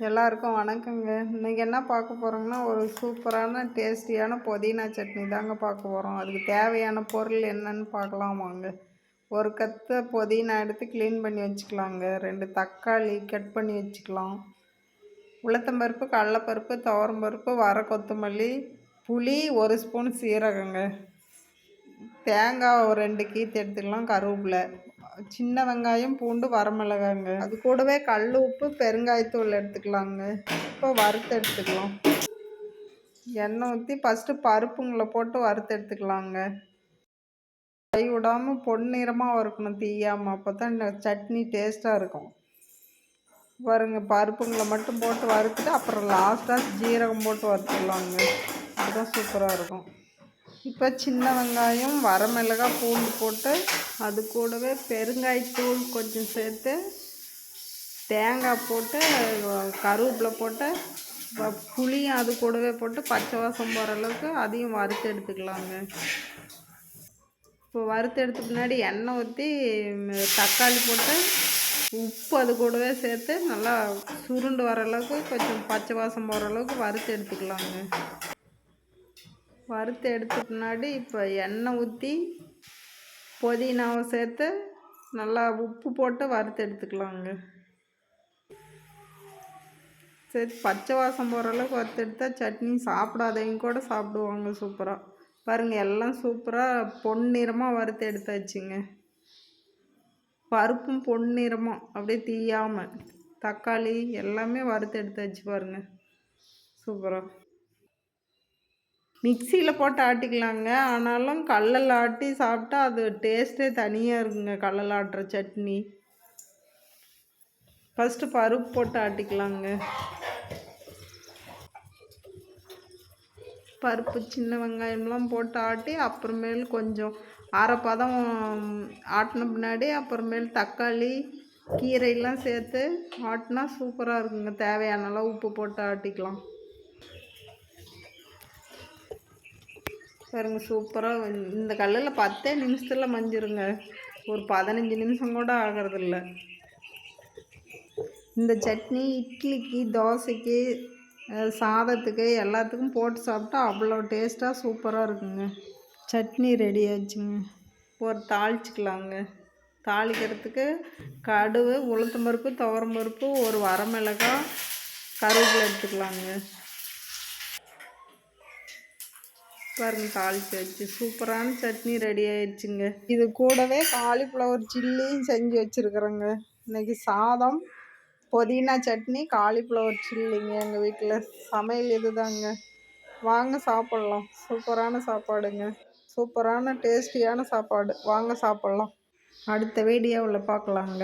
எல்லாருக்கும் வணக்கங்க. இன்றைக்கி என்ன பார்க்க போகிறோங்கன்னா, ஒரு சூப்பரான டேஸ்டியான புதினா சட்னி தாங்க பார்க்க போகிறோம். அதுக்கு தேவையான பொருள் என்னன்னு பார்க்கலாம் வாங்க. ஒரு கத்து புதினா எடுத்து க்ளீன் பண்ணி வச்சுக்கலாங்க. 2 தக்காளி கட் பண்ணி வச்சுக்கலாம். உளுத்தம்பருப்பு, கடலைப்பருப்பு, துவரம்பருப்பு, வர கொத்தமல்லி, புளி, 1 ஸ்பூன் சீரகங்க, தேங்காய் ஒரு 2 கீத்து எடுத்துக்கலாம், கருவேப்பிலை, சின்ன வெங்காயம், பூண்டு, வரமிளகாங்க. அது கூடவே கல் உப்பு, பெருங்காயத்தூள் எடுத்துக்கலாங்க. இப்போ வறுத்து எடுத்துக்கலாம். எண்ணெய் ஊற்றி ஃபஸ்ட்டு பருப்புங்களை போட்டு வறுத்து எடுத்துக்கலாங்க. கை விடாமல் பொன்னிறமாக வறுக்கணும், தீயாமல். அப்போ தான் இந்த சட்னி டேஸ்ட்டாக இருக்கும். பாருங்க, பருப்புங்களை மட்டும் போட்டு வறுத்துட்டு அப்புறம் லாஸ்ட்டாக ஜீரகம் போட்டு வறுத்துக்கலாங்க. அதுதான் சூப்பராக இருக்கும். இப்போ சின்ன வெங்காயம், வரமிளகாய், பூண்டு போட்டு அது கூடவே பெருங்காயத்தூள் கொஞ்சம் சேர்த்து, தேங்காய் போட்டு, கருவேப்பிலை போட்டு, புளியும் அது கூடவே போட்டு பச்சை வாசம் போகிற அளவுக்கு அதையும் வறுத்து எடுத்துக்கலாங்க. இப்போ வறுத்து எடுத்த பின்னாடி எண்ணெய் ஊற்றி தக்காளி போட்டு உப்பு அது கூடவே சேர்த்து நல்லா சுருண்டு வர அளவுக்கு கொஞ்சம் பச்சை வாசம் போகிற அளவுக்கு வறுத்து எடுத்துக்கலாங்க. வறுத்து எடுத்த பின்னாடி இப்போ எண்ணெய் ஊற்றி புதினாவை சேர்த்து நல்லா உப்பு போட்டு வறுத்து எடுத்துக்கலாங்க. சரி, பச்சை வாசம் போகிற அளவுக்கு வறுத்து எடுத்தால் சட்னி சாப்பிடாதவங்க கூட சாப்பிடுவாங்க சூப்பராக. பாருங்கள், எல்லாம் சூப்பராக பொன்னிறமாக வறுத்து எடுத்தாச்சுங்க. பருப்பும் பொன்னிறமாக அப்படியே தீயாமல், தக்காளி எல்லாமே வறுத்து எடுத்தாச்சு பாருங்கள், சூப்பராக. மிக்சியில் போட்டு ஆட்டிக்கலாங்க. ஆனாலும் கல்லில் ஆட்டி சாப்பிட்டா அது டேஸ்ட்டே தனியாக இருக்குங்க, கல்லில் ஆட்டுற சட்னி. ஃபஸ்ட்டு பருப்பு போட்டு ஆட்டிக்கலாங்க. பருப்பு, சின்ன வெங்காயம்லாம் போட்டு ஆட்டி அப்புறமேல் கொஞ்சம் அரை பதம் ஆட்டின பின்னாடி அப்புறமேல் தக்காளி, கீரையெல்லாம் சேர்த்து ஆட்டினா சூப்பராக இருக்குங்க. தேவையான அளவு உப்பு போட்டு ஆட்டிக்கலாம். பாருங்க, சூப்பராக இந்த கல்லில் 10 நிமிஷத்தில் மஞ்சிருங்க. ஒரு 15 நிமிஷம் கூட ஆகிறதில்ல. இந்த சட்னி இட்லிக்கு, தோசைக்கு, சாதத்துக்கு எல்லாத்துக்கும் போட்டு சாப்பிட்டா அவ்வளோ டேஸ்ட்டாக சூப்பராக இருக்குங்க. சட்னி ரெடி ஆச்சுங்க. ஒரு தாளிச்சிக்கலாங்க. தாளிக்கிறதுக்கு கடுகு, உளுத்தம்பருப்பு, துவரம்பருப்பு, ஒரு வரமிளகாய், கருவேப்பிலை எடுத்துக்கலாங்க. பாருங்க, தாளிச்சு வச்சு சூப்பரான சட்னி ரெடி ஆயிடுச்சுங்க. இது கூடவே காலிஃப்ளவர் சில்லியும் செஞ்சு வச்சுருக்குறேங்க. இன்றைக்கி சாதம், புதினா சட்னி, காலிஃப்ளவர் சில்லிங்க. எங்கள் வீட்டில் சமையல் இதுதாங்க. வாங்க சாப்பிட்லாம். சூப்பரான சாப்பாடுங்க, சூப்பரான டேஸ்டியான சாப்பாடு. வாங்க சாப்பிட்லாம். அடுத்த வீடியோவில் பார்க்கலாங்க.